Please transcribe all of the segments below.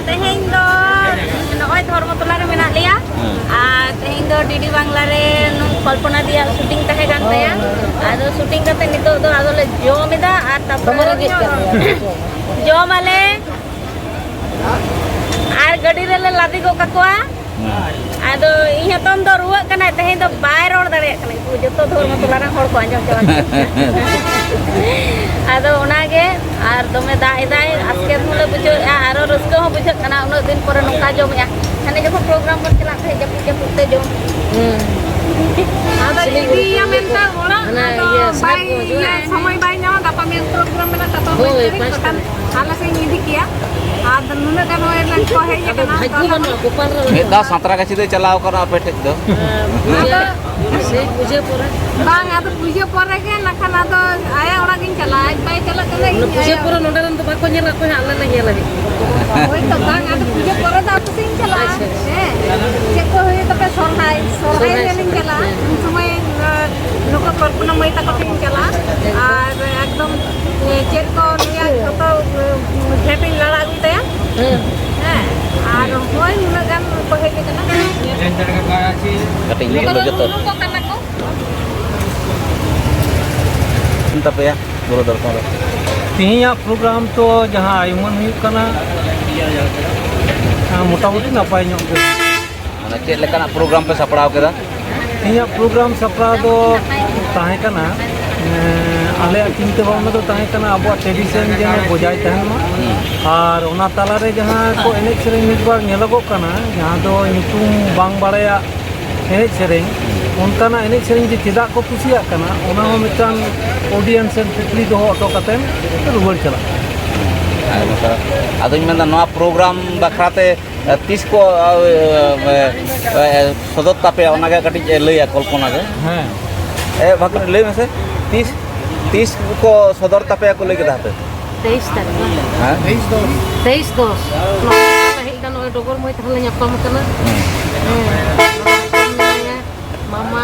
तेहें दो नॉय धर्मतला रे मेना लिया तेहें दो डीडी बांग्ला रे कल्पना दिया शूटिंग तहे गान तया आदो शूटिंग करते नितो दो आदो ले जोमिदा आ तपर जो माले आर गडी रे लादी को ककवा आदो इहा तम दो रुवा कना तेहें दो बाय रोड दाड़े कना जतो धर्मतला रे हर को आंजम चला आदो ओनागे आर दमे दाई आजके मुले बुझो आरो रस्को हो बुझो कना उन दिन पर नोका जमया हाने जको प्रोग्राम बन चला थे जपुते जो आदो इदी या मेनता ओला ना ये समय बाय ना गापा में प्रोग्राम में गापा में आला से इदी किया आद नुने का होय लन को है ये कना एक दा संतरा का सीधे चलाओ करा पेटे दो से पूजे पर बांग आदो पूजे पर के नखन आदो आया ओड़ा गिन चला आज बाय चला करे पूजे पर नोडे रन तो बाको नेला को आला ना नेला भी होय तो बांग आदो पूजे पर दा तो सिन चला है जे को होय तो पे सोरहाय लेन चला समय लोक कल्पना मई तक सिन चला और एकदम चेक को निया तो घेटी लड़ा गुते हैं और होय नुना गान पहे के कना कटिंग के जतो को कना को tapi ya guru dharma तिहिया प्रोग्राम तो जहाँ आयुमन हुई कना मोटामुटी नपाय ᱧᱚᱜ ᱜᱮ mana ced lekana program pe saprao keda तिहिया प्रोग्राम सप्राव दो ताहे कना आले चिंता भावना तो ताहे कना अब ट्रेडिशन जेन बजाय तहन मा और ओना ताला रे जहाँ को एनेज सेरेंग मिदबार नेलगो कना जहाँ दो नितुम बांग बाड़ाया एनेज सेरेंग उनकाना एनेज सेरेंग जे चेदा को कुसिया कना ओना हो मिटान ऑडियंस एंड फिटली दो ऑटो कतेन रुवर चला aduñ menda noa program bakrate tis ko sodot tape onaga kati leya kolpona ge ᱦᱮᱸ bhakre lay mese tis ko sodor tape ko lay keda hate 23 तारीख ha 23 2 lahir kan oy dogor moy thahle nyapam kana mama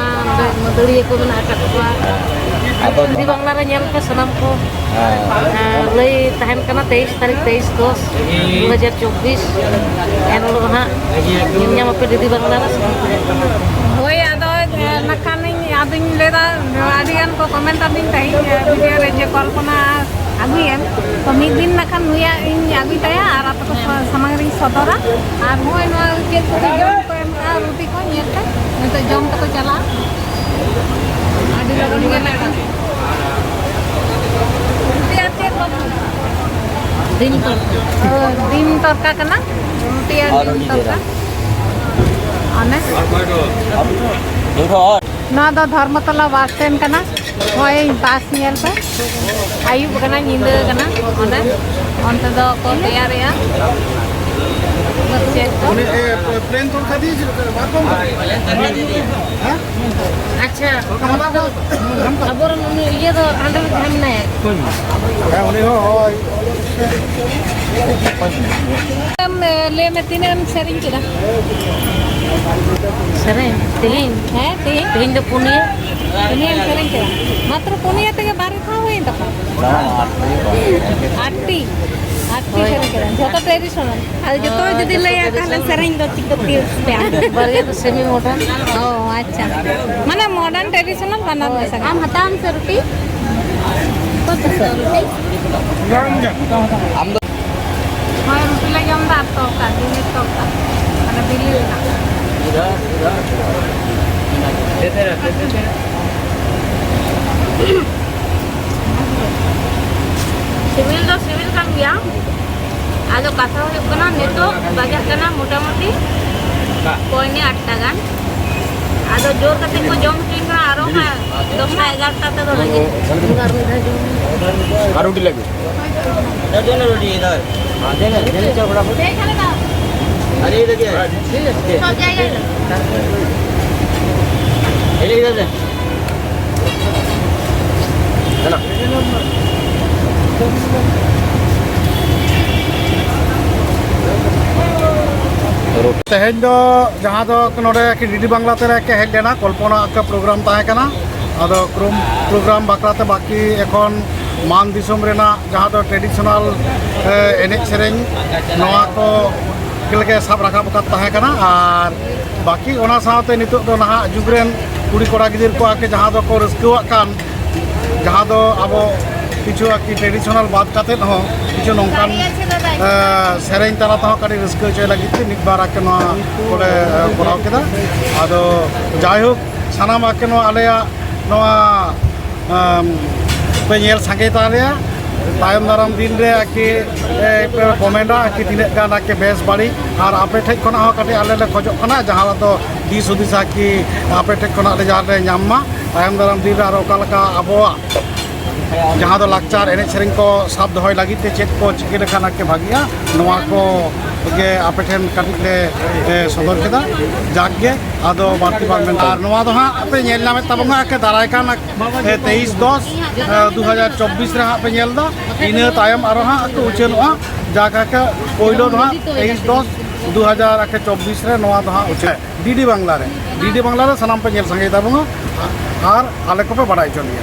maduri ko mena akat ko di bangla re nyal ke sanam ko lay tahan kana 23 तारीख 23 2 2024 en lo ha nyam ape di bangla re होय आदो नखानी आदिन लेदा आदियान को comment आदिन ताई video रे जे कल्पना आगुयम तो मिद दिन नखान हुया इन आगुई ताया आर आप को सामग्री सदरा आर होय नो के को जम को रोटी को नेता तो जम तो चला आदि लगन के लगन दिन तरका कना रोटी दिन तरका अने ना दो धर्मतला बस स्टैंड कना होय बास नेल पे आयुब कना निंदा कना ओने ओनते दो को तैयार या प्लेन तो खादी बातों अच्छा खबर ये तो अंदर ध्यान ना है उन्हें हो ले में तीन सेरिंग किदा सरे तेहिन है तेहिन तो पुनिया तीन सेरिंग किदा मात्र पुनिया ते बारे था होय तो आटी सेरिंग किदा जतो ट्रेडिशनल आ जतो जदी लया ताले सेरिंग दो चिकती पे बारे तो सेमी मॉडर्न ओ अच्छा माने मॉडर्न ट्रेडिशनल बना दो सका हम हताम से रोटी होय रोटी ले जम दा तो का दिन तो का माने दिल्ली ना सिविल kan gया आदो कथा हुयुग कना नेतो बाजार कना मोटामुटी कोइने 8 टाका आदो जोर कते को जम तीन कना आरो मा 10 ना 11 ता तो लगे रोटी लगे dono roti idhar dene chal bada दे खाले का अरे इधर क्या है सब जाएगा ये इधर से चलो तेहें दो जहाँ दो नोडे कि डीडी बांग्ला तेरे के हेड लेना कल्पना का प्रोग्राम ताहे कना आदो प्रोग्राम बाकराते बाकी एकोन मान दिसोम रेना जहाँ दो ट्रेडिशनल एनेज सेरेंग नवा को के साब रखा ताहे कना और बाकी ओना साथे नितो दो नहा जुगरेन कुड़ी कोड़ा गिदिर को आके जहाँ दो को रस्कुआ कान जहाँ दो अब किछु आकी ट्रेडिशनल बात काते हो किछु नोंकान सेरेंग तला तह कड़ी रस्कु चे लगी थी निक बार आके नवा कोले कोराव केदा आदो जायहोक सानाम आके नवा आलेया नवा पे नेल संगे तालेया तायम दाराम दिन रे आके कमेंटा आके तिने गान आके बेस बाड़ी और आपे ठेक खना हो कटे आले ले खोजो कना जहाँ तो दिस हुदिस आके आपे ठेक खना ले जहाँ रे ᱧᱟᱢ तायम दाराम दिन रे आरो कालका आबोआ जहाँ दो लाकचार एने सेरेंग को साब दोहय लगी ते चेक को चिके लेखान आके भागिया नवा को गे आपे ठेन काटिक ले सदर केदा जागे आदो बारती पार्टमेंट और नवा दो हाँ आपे नेल नामे तबंगा आके दाराय कान 23/10/2024 रे हाँ पे नेल दा इने तायम आरो हाँ आके उचेलवा जाका के पहिलो दो हाँ 23/10/2024 रे नवा दो हाँ उचे डीडी बांग्ला रे सानाम पे नेल संगे तबंगा और आले को पे बड़ाई चलिए।